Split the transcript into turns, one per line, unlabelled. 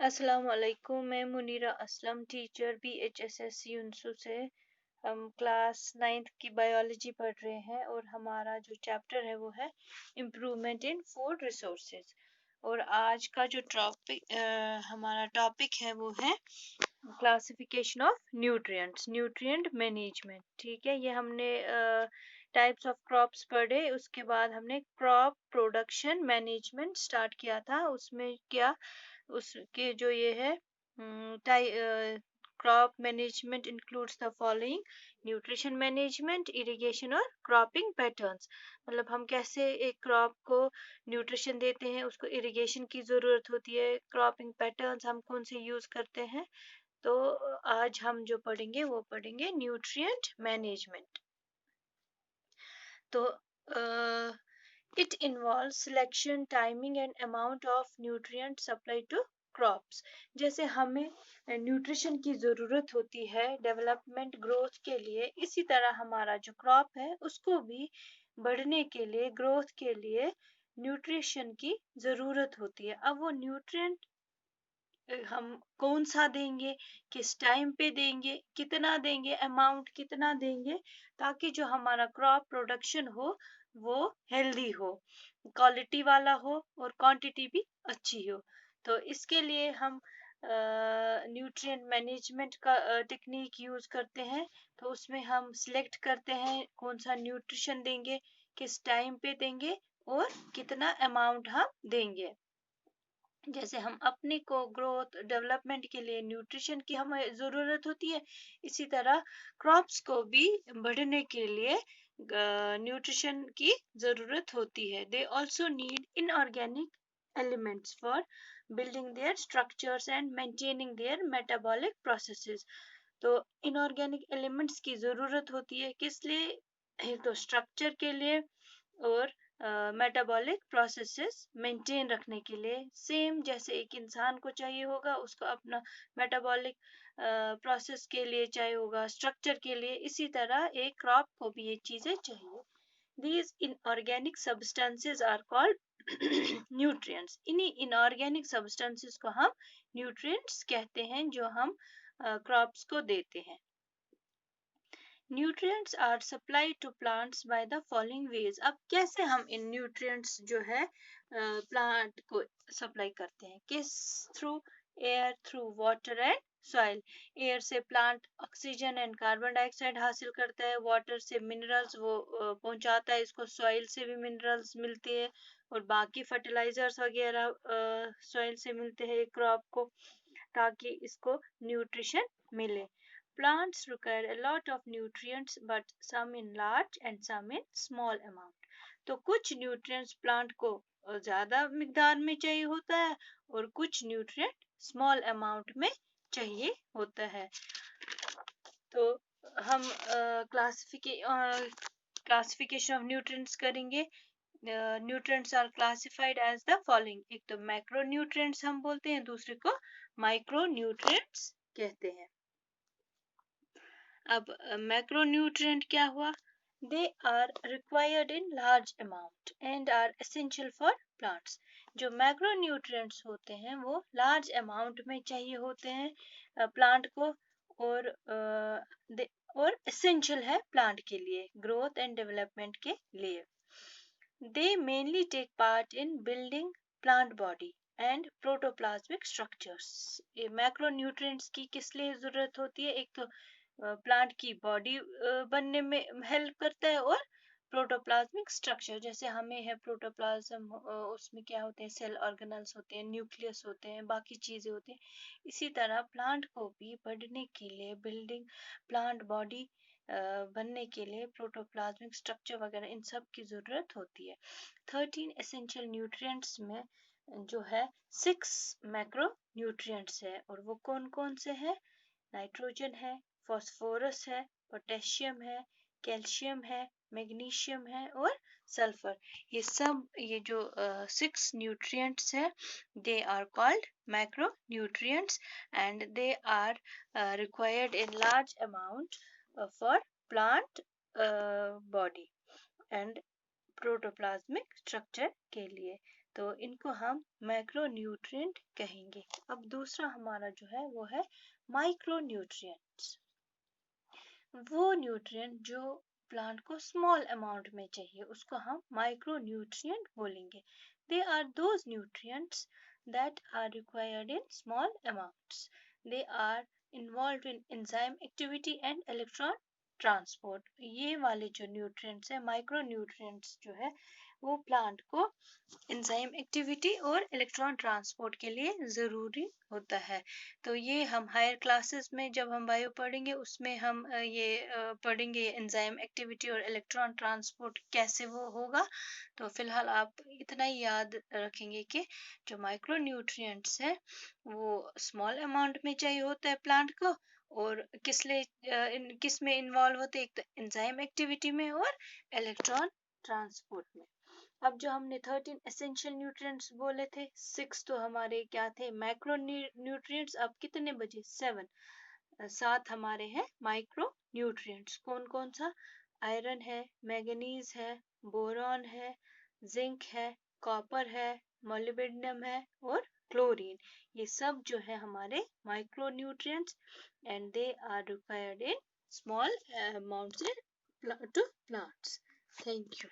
अस्सलाम वालेकुम। मैं मुनीरा असलम, टीचर BHSS यूनसू से। हम क्लास 9th की बायोलॉजी पढ़ रहे हैं और हमारा जो चैप्टर है वो है इम्प्रूवमेंट इन फूड रिसोर्सेज। और आज का जो हमारा टॉपिक है वो है classification of nutrients, nutrient management. ठीक है, ये हमने टाइप्स ऑफ क्रॉप्स पढ़े, उसके बाद हमने क्रॉप प्रोडक्शन मैनेजमेंट स्टार्ट किया था। उसमें क्या उसके जो ये है crop management includes the following: nutrition management, irrigation और क्रॉपिंग पैटर्न्स। मतलब हम कैसे एक क्रॉप को न्यूट्रिशन देते हैं, उसको इरिगेशन की ज़रूरत होती है, क्रॉपिंग पैटर्न्स हम कौन से यूज़ करते हैं। तो आज हम जो पढ़ेंगे वो पढ़ेंगे न्यूट्रिएंट मैनेजमेंट। तो it involves selection, timing and amount of nutrient supply to crops। जैसे हमें न्यूट्रिशन की ज़रूरत होती है डेवलपमेंट ग्रोथ के लिए, इसी तरह हमारा जो क्रॉप है उसको भी बढ़ने के लिए, ग्रोथ के लिए न्यूट्रिशन की ज़रूरत होती है। अब वो न्यूट्रिएंट हम कौन सा देंगे, किस टाइम पे देंगे, कितना देंगे, अमाउंट कितना देंगे, ताकि जो हमारा क्रॉप प्रोडक्शन हो वो हेल्दी हो, क्वालिटी वाला हो और क्वांटिटी भी अच्छी हो। तो इसके लिए हम न्यूट्रिएंट मैनेजमेंट का टेक्निक यूज करते हैं। तो उसमें हम सिलेक्ट करते हैं कौन सा न्यूट्रिशन देंगे, किस टाइम पे देंगे और कितना अमाउंट हम देंगे। जैसे हम अपनी को ग्रोथ डेवलपमेंट के लिए न्यूट्रिशन की हमें ज़रूरत होती है, इसी तरह क्रॉप्स को भी बढ़ने के लिए न्यूट्रिशन की ज़रूरत होती है। They also need inorganic elements for building their structures and maintaining their metabolic processes. तो इनऑर्गेनिक एलिमेंट्स की ज़रूरत होती है किस लिए? एक तो स्ट्रक्चर के लिए और मेटाबॉलिक प्रोसेसेस मेंटेन रखने के लिए। सेम जैसे एक इंसान को चाहिए होगा, उसको अपना मेटाबॉलिक प्रोसेस के लिए चाहिए होगा, स्ट्रक्चर के लिए, इसी तरह एक क्रॉप को भी ये चीज़ें चाहिए। These inorganic substances are called nutrients. इन्हीं इनऑर्गेनिक सब्सटेंसेस को हम न्यूट्रिएंट्स कहते हैं, जो हम क्रॉप्स को देते हैं। Nutrients are supplied to plants by the following ways. अब कैसे हम इन न्यूट्रिएंट्स जो है प्लांट को सप्लाई करते हैं, किस through? Air, through water and soil. Air से plant oxygen and carbon dioxide हासिल करता है, वाटर से मिनरल्स वो पहुंचाता है इसको, सॉइल से भी मिनरल्स मिलते हैं और बाकी फर्टिलाइजर्स वगैरह सॉइल से मिलते हैं क्रॉप को, ताकि इसको न्यूट्रिशन मिले। Plants require a lot of nutrients, but some in large and some in small amount। तो कुछ nutrients plant को ज़्यादा मिकदार में चाहिए होता है और कुछ nutrient small amount में चाहिए होता है। तो हम classification of nutrients करेंगे। Nutrients are classified as the following: एक तो macronutrients हम बोलते हैं, दूसरे को micronutrients कहते हैं। अब मैक्रोन्यूट्रिएंट क्या हुआ? They are required in large amount and are essential for plants. जो मैक्रोन्यूट्रिएंट्स होते हैं वो लार्ज अमाउंट में चाहिए होते हैं प्लांट को, और और एसेंशियल है प्लांट के लिए, ग्रोथ एंड डेवलपमेंट के लिए। They mainly take part in building plant body and protoplasmic structures. ये मैक्रोन्यूट्रिएंट्स की किस लिए जरूरत होती है? एक तो प्लांट की बॉडी बनने में हेल्प करता है, और प्रोटोप्लाज्मिक स्ट्रक्चर जैसे हमें है प्रोटोप्लाज्म, उसमें क्या होते हैं, सेल ऑर्गेनल्स होते हैं, न्यूक्लियस होते हैं, बाकी चीजें होती हैं। इसी तरह प्लांट को भी बढ़ने के लिए, बिल्डिंग प्लांट बॉडी बनने के लिए प्रोटोप्लाज्मिक स्ट्रक्चर वगैरह इन सब की जरूरत होती है। 13 एसेंशियल न्यूट्रिएंट्स में जो है 6 मैक्रो न्यूट्रिएंट्स है, और वो कौन कौन से हैं? नाइट्रोजन है, फास्फोरस है, पोटेशियम है, कैल्शियम है, मैग्नीशियम है और सल्फर। ये सब, ये जो 6 न्यूट्रिएंट्स है, they are called macro nutrients and they are required in large amount for plant body and protoplasmic structure के लिए। तो इनको हम मैक्रोन्यूट्रिएंट कहेंगे। अब दूसरा हमारा जो है वो है माइक्रोन्यूट्रिएंट्स। वो न्यूट्रिएंट जो प्लांट को स्मॉल अमाउंट में चाहिए उसको हम माइक्रोन्यूट्रिएंट बोलेंगे। They are those nutrients that are required in small amounts. They are involved in enzyme activity and electron transport. ये वाले जो न्यूट्रिएंट्स है माइक्रोन्यूट्रिएंट्स जो है वो प्लांट को एंजाइम एक्टिविटी और इलेक्ट्रॉन ट्रांसपोर्ट के लिए ज़रूरी होता है। तो ये हम हायर क्लासेस में जब हम बायो पढ़ेंगे उसमें हम पढ़ेंगे एंजाइम एक्टिविटी और इलेक्ट्रॉन ट्रांसपोर्ट कैसे वो होगा। तो फिलहाल आप इतना ही याद रखेंगे कि जो माइक्रो न्यूट्रिएंट्स है वो स्मॉल अमाउंट में चाहिए होता है प्लांट को, और किस में इन्वॉल्व होते हैं, एक तो एंजाइम एक्टिविटी में और इलेक्ट्रॉन ट्रांसपोर्ट में। अब जो हमने 13 एसेंशियल न्यूट्रिएंट्स बोले थे, 6 तो हमारे क्या थे मैक्रो न्यूट्रिएंट्स। अब कितने बचे 7 हमारे हैं माइक्रो न्यूट्रिएंट्स। कौन कौन सा, आयरन है, मैंगनीज है, बोरॉन है, जिंक है, कॉपर है, मोलिब्डेनम है और क्लोरीन। ये सब जो है हमारे micro nutrients and they are required in small amounts to plants. Thank you.